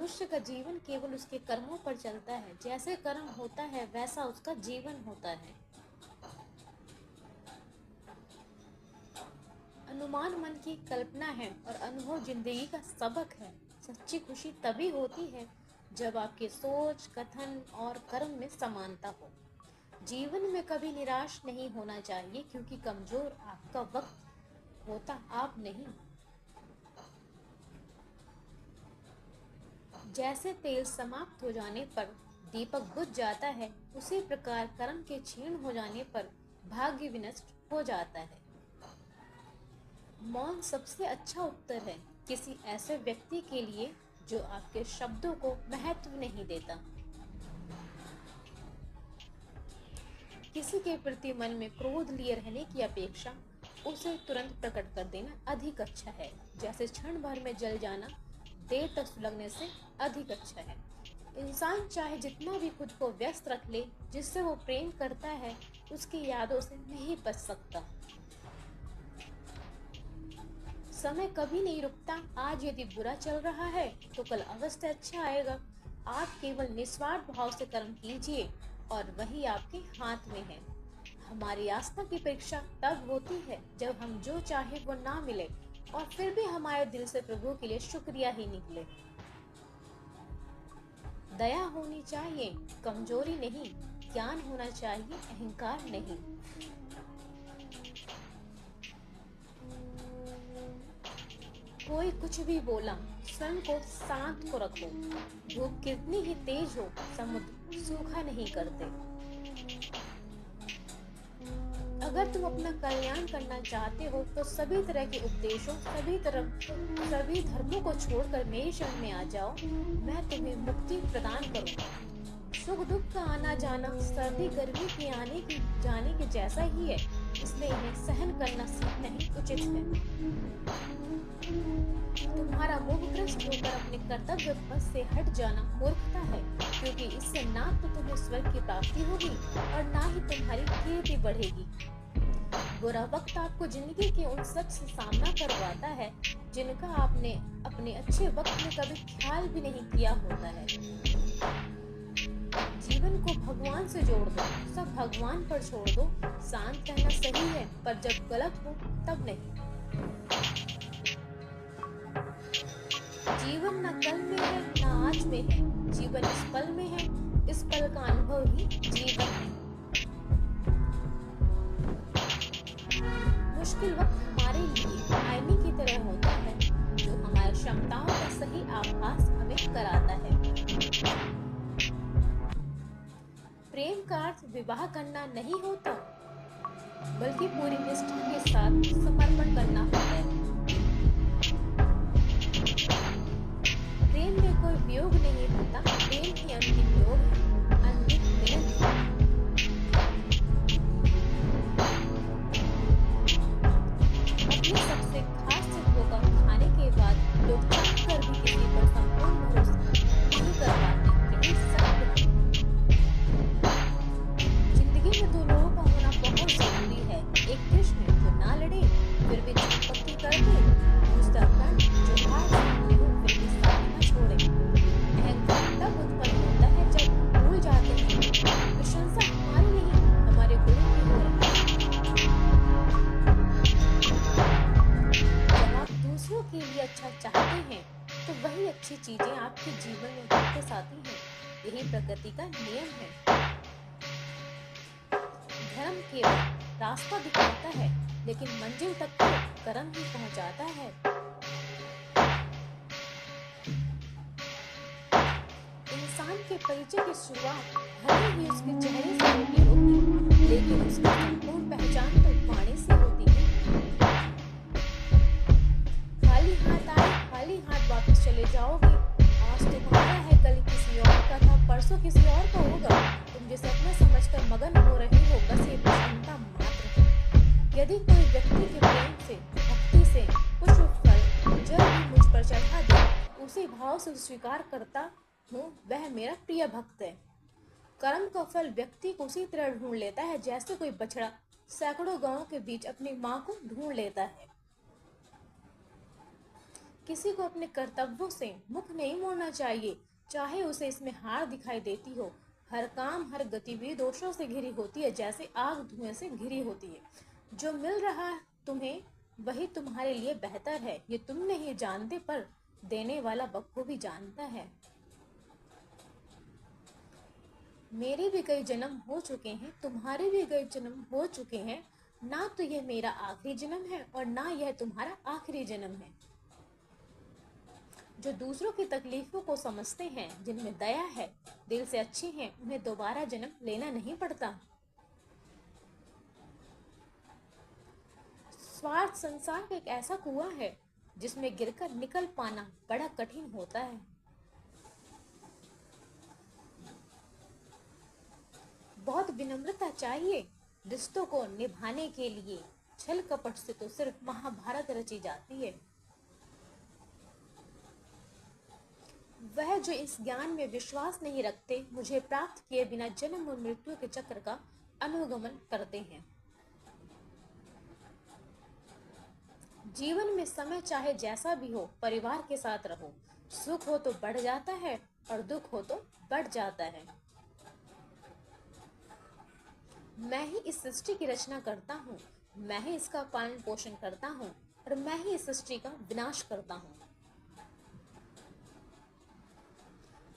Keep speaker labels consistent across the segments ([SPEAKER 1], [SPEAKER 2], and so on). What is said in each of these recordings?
[SPEAKER 1] मनुष्य का जीवन केवल उसके कर्मों पर चलता है। जैसे कर्म होता है वैसा उसका जीवन होता है। अनुमान मन की कल्पना है और अनुभव जिंदगी का सबक है। सच्ची खुशी तभी होती है जब आपके सोच, कथन और कर्म में समानता हो। जीवन में कभी निराश नहीं होना चाहिए, क्योंकि कमजोर आपका वक्त होता आप नहीं। जैसे तेल समाप्त हो जाने पर दीपक बुझ जाता है, उसी प्रकार कर्म के क्षीण हो जाने पर भाग्य विनष्ट हो जाता है। मौन सबसे अच्छा उत्तर है किसी ऐसे व्यक्ति के लिए जो आपके शब्दों को महत्व नहीं देता। किसी के प्रति मन में क्रोध लिए रहने की अपेक्षा उसे तुरंत प्रकट कर देना अधिक अच्छा है। जैसे क्षण भर में जल जाना देर तक सुलगने से अधिक अच्छा है। इंसान चाहे जितना भी खुद को व्यस्त रख ले, जिससे वो प्रेम करता है उसकी यादों से नहीं बच सकता। समय कभी नहीं रुकता। आज यदि बुरा चल रहा है तो कल अवश्य अच्छा आएगा। आप केवल निस्वार्थ भाव से कर्म कीजिए और वही आपके हाथ में है। हमारी आस्था की परीक्षा तब होती है जब हम जो चाहे वो ना मिले और फिर भी हमारे दिल से प्रभु के लिए शुक्रिया ही निकले। दया होनी चाहिए, कमजोरी नहीं। ज्ञान होना चाहिए, अहंकार नहीं। कोई कुछ भी बोला, स्वयं को शांत को रखो। धूप कितनी ही तेज हो, समुद्र सूखा नहीं करते। अगर तुम अपना कल्याण करना चाहते हो तो सभी तरह के उपदेशों, सभी धर्मों को छोड़कर मेरी शरण में आ जाओ। मैं तुम्हें मुक्ति प्रदान करूंगा। सुख दुख का आना जाना सर्दी गर्मी के आने की जाने के जैसा ही है, इसलिए इन्हें सहन करना सीखना ही उचित है। तुम्हारा मोहग्रस्त होकर अपने कर्तव्य पथ से हट जाना मूर्खता है, क्योंकि इससे ना तो तुम्हें स्वर्ग की प्राप्ति होगी और ना ही तुम्हारी कीर्ति बढ़ेगी। बुरा वक्त आपको जिंदगी के उन सब से सामना करवाता है जिनका आपने अपने अच्छे वक्त में कभी ख्याल भी नहीं किया होता है। जीवन को भगवान से जोड़ दो, सब भगवान पर छोड़ दो। शांत रहना सही है, पर जब गलत हो तब नहीं। जीवन न कल में है न आज में है, जीवन इस पल में है। इस पल का अनुभव ही जीवन है। मुश्किल वक्त हमारे लिए आईने की तरह होता है, जो हमारी क्षमताओं का सही आभास हमें कराता है। प्रेम का अर्थ विवाह करना नहीं होता, बल्कि पूरी निष्ठा के साथ समर्पण करना होता है। प्रेम में कोई वियोग नहीं होता, प्रेम ही अंतिम योग है, अंतिम मिलन है। अपने सबसे खास चीजों का खाने के बाद लोग चाह कर भी किसी पर संपूर्ण भरोसा नहीं कर पाते। यही सत्य है। जिंदगी में दो लोगों का होना बहुत जरूरी है। एक कृष्ण जो ना लड़े फिर भी भक्ति कर दे, दूसरा कर्ण जो हार सकते हो फिर भी साथ न छोड़े। अहंकार तब उत्पन्न होता है जब भूल जाते हैं प्रशंसा हमारी नहीं, हमारे गुरु की हो रही है। जब आप दूसरों के लिए अच्छा चाहते हैं तो वही अच्छी चीजें आपके जीवन में वापस आती हैं। यही प्रकृति का नियम है। धर्म केवल रास्ता दिखाता है, लेकिन मंजिल तक तो कर्म ही पहुंचाता है। इंसान के परिचय की शुरुआत भले ही उसके चेहरे से होती होगी, लेकिन उसकी संपूर्ण पहचान तो वाणी से होती है। खाली हाथ आए खाली हाथ वापस चले जाओगे। आज तुम्हारा है, कल किसी और का था, परसों किसी और का होगा। तुम जिसे अपना समझकर मगन हो रहे हो, बस ये प्रसन्नता मात्र है। यदि कोई व्यक्ति के प्रेम से, भक्ति से कुछ फल जल भी मुझ पर चढ़ा दे, उसी भाव से स्वीकार करता हूँ, वह मेरा प्रिय भक्त है। कर्म का फल व्यक्ति को उसी तरह ढूंढ लेता है जैसे कोई बछड़ा सैकड़ों गांवों के बीच अपनी माँ को ढूंढ लेता है। किसी को अपने कर्तव्यों से मुख नहीं मोड़ना चाहिए, चाहे उसे इसमें हार दिखाई देती हो। हर काम, हर गतिविधि दोषों से घिरी होती है, जैसे आग धुएं से घिरी होती है। जो मिल रहा है तुम्हें, वही तुम्हारे लिए बेहतर है, ये तुम नहीं जानते, पर देने वाला बखूबी जानता है। मेरे भी कई जन्म हो चुके हैं, तुम्हारे भी कई जन्म हो चुके हैं। ना तो यह मेरा आखिरी जन्म है और ना यह तुम्हारा आखिरी जन्म है। जो दूसरों की तकलीफों को समझते हैं, जिनमें दया है, दिल से अच्छे हैं, उन्हें दोबारा जन्म लेना नहीं पड़ता। स्वार्थ संसार का एक ऐसा कुआं है जिसमें गिरकर निकल पाना बड़ा कठिन होता है। बहुत विनम्रता चाहिए रिश्तों को निभाने के लिए। छल कपट से तो सिर्फ महाभारत रची जाती है। वह जो इस ज्ञान में विश्वास नहीं रखते, मुझे प्राप्त किए बिना जन्म और मृत्यु के चक्र का अनुगमन करते हैं। जीवन में समय चाहे जैसा भी हो, परिवार के साथ रहो। सुख हो तो बढ़ जाता है और दुख हो तो बढ़ जाता है। मैं ही इस सृष्टि की रचना करता हूँ, मैं ही इसका पालन पोषण करता हूँ और मैं ही इस सृष्टि का विनाश करता हूँ।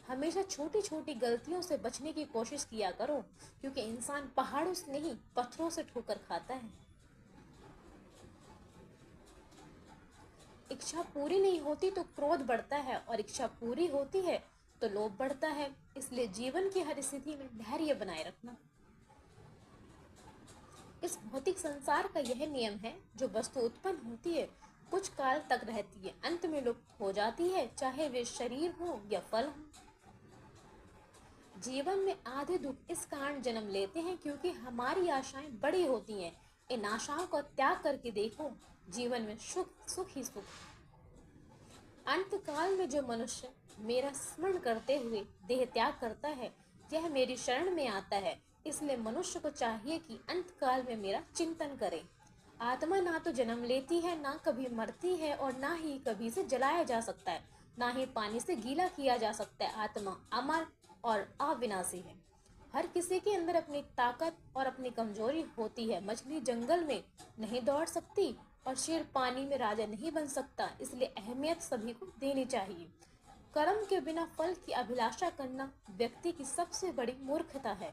[SPEAKER 1] हमेशा छोटी छोटी गलतियों से बचने की कोशिश किया करो, क्योंकि इंसान पहाड़ों से नहीं, पत्थरों से ठोकर खाता है। इच्छा पूरी नहीं होती तो क्रोध बढ़ता है और इच्छा पूरी होती है तो लोभ बढ़ता है। इसलिए जीवन की हर स्थिति में धैर्य बनाए रखना। इस भौतिक संसार का यह नियम है, जो वस्तु उत्पन्न होती है कुछ काल तक रहती है, अंत में लुप्त हो जाती है, चाहे वे शरीर हो या फल हो। जीवन में आधे दुख इस कारण जन्म लेते हैं क्योंकि हमारी आशाएं बड़ी होती हैं। इन आशाओं का त्याग करके देखो, जीवन में सुख सुख ही सुख। अंत काल में जो मनुष्य मेरा स्मरण करते हुए देह त्याग करता है, यह मेरी शरण में आता है। इसलिए मनुष्य को चाहिए कि अंत काल में मेरा चिंतन करे। आत्मा ना तो जन्म लेती है, ना कभी मरती है और ना ही कभी से जलाया जा सकता है, ना ही पानी से गीला किया जा सकता है। आत्मा अमर और अविनाशी है। हर किसी के अंदर अपनी ताकत और अपनी कमजोरी होती है। मछली जंगल में नहीं दौड़ सकती और शेर पानी में राजा नहीं बन सकता, इसलिए अहमियत सभी को देनी चाहिए। कर्म के बिना फल की अभिलाषा करना व्यक्ति की सबसे बड़ी मूर्खता है।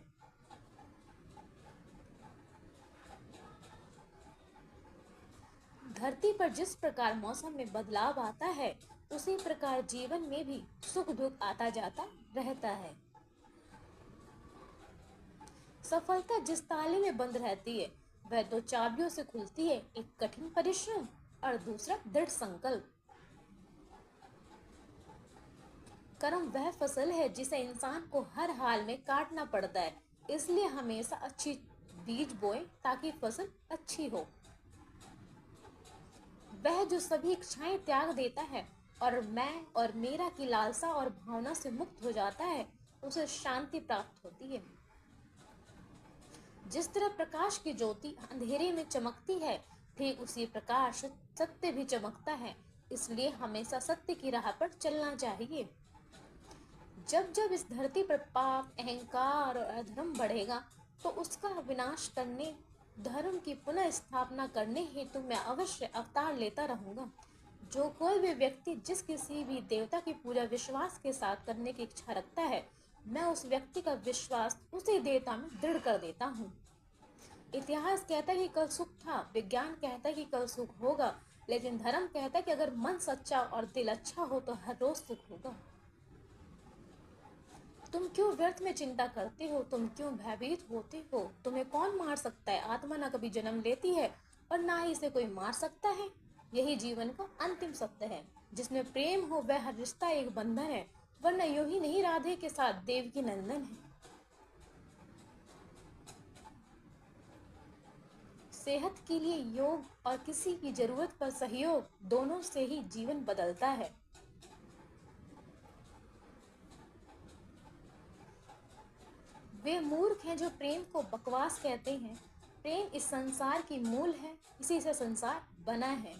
[SPEAKER 1] धरती पर जिस प्रकार मौसम में बदलाव आता है, उसी प्रकार जीवन में भी सुख दुख आता जाता रहता है। सफलता जिस ताले में बंद रहती है, वह दो चाबियों से खुलती है, एक कठिन परिश्रम और दूसरा दृढ़ संकल्प। कर्म वह फसल है जिसे इंसान को हर हाल में काटना पड़ता है, इसलिए हमेशा अच्छी बीज बोएं ताकि फसल अच्छी हो। वह जो सभी इच्छाएं त्याग देता है और मैं और मेरा की लालसा और भावना से मुक्त हो जाता है, उसे शांति प्राप्त होती है। जिस तरह प्रकाश की ज्योति अंधेरे में चमकती है, ठीक उसी प्रकार सत्य भी चमकता है। इसलिए हमेशा सत्य की राह पर चलना चाहिए। जब जब इस धरती पर पाप, अहंकार और अधर्म बढ़ेगा, तो उसका विनाश करने, धर्म की पुनः स्थापना करने हेतु मैं अवश्य अवतार लेता रहूंगा। जो कोई भी व्यक्ति जिस किसी भी देवता की पूजा विश्वास के साथ करने की इच्छा रखता है, मैं उस व्यक्ति का विश्वास उसी देवता में दृढ़ कर देता हूँ। इतिहास कहता है कि कल सुख था, विज्ञान कहता है कि कल सुख होगा, लेकिन धर्म कहता है कि अगर मन सच्चा और दिल अच्छा हो तो हर रोज सुख होगा। तुम क्यों व्यर्थ में चिंता करते हो? तुम क्यों भयभीत होते हो? तुम्हें कौन मार सकता है? आत्मा ना कभी जन्म लेती है और ना ही इसे कोई मार सकता है। यही जीवन का अंतिम सत्य है। जिसमें प्रेम हो वह हर रिश्ता एक बंधन है, वरना यूं ही नहीं राधे के साथ देवकी नंदन है। सेहत के लिए योग और किसी की जरूरत पर सहयोग, दोनों से ही जीवन बदलता है। वे मूर्ख हैं जो प्रेम को बकवास कहते हैं। प्रेम इस संसार की मूल है, इसी से संसार बना है।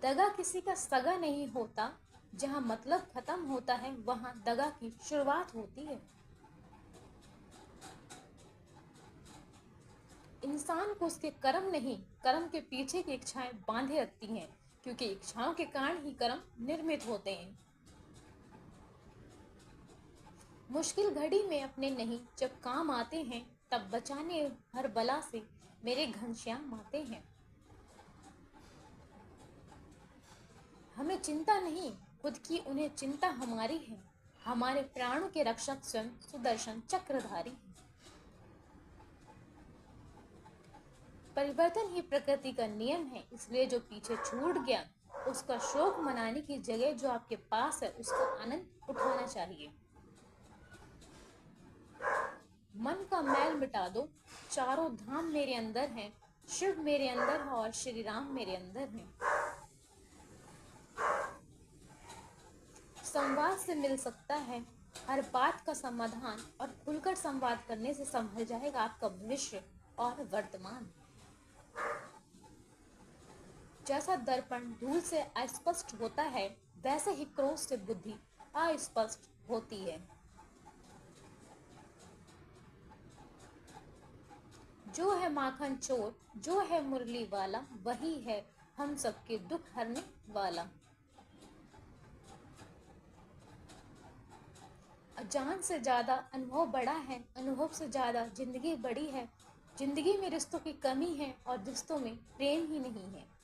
[SPEAKER 1] दगा किसी का सगा नहीं होता, जहाँ मतलब खत्म होता है वहाँ दगा की शुरुआत होती है। इंसान को उसके कर्म नहीं, कर्म के पीछे की इच्छाएं बांधे रखती हैं, क्योंकि इच्छाओं के कारण ही कर्म निर्मित होते हैं। मुश्किल घड़ी में अपने नहीं जब काम आते हैं, तब बचाने हर बला से मेरे घनश्याम आते हैं। हमें चिंता नहीं, खुद की उन्हें चिंता हमारी है। हमारे प्राणों के रक्षक स्वयं सुदर्शन चक्रधारी हैं। परिवर्तन ही प्रकृति का नियम है, इसलिए जो पीछे छूट गया उसका शोक मनाने की जगह जो आपके पास है उसका आनंद उठाना चाहिए। मन का मैल मिटा दो, चारों धाम मेरे अंदर हैं, शिव मेरे अंदर है और श्री राम मेरे अंदर हैं। संवाद से मिल सकता है हर बात का समाधान, और खुलकर संवाद करने से संभल जाएगा आपका भविष्य और वर्तमान। जैसा दर्पण धूल से अस्पष्ट होता है, वैसे ही क्रोध से बुद्धि अस्पष्ट होती है। जो है माखन चोर, जो है मुरली वाला, वही है हम सबके दुख हरने वाला। जान से ज्यादा अनुभव बड़ा है, अनुभव से ज्यादा जिंदगी बड़ी है। जिंदगी में रिश्तों की कमी है और रिश्तों में प्रेम ही नहीं है।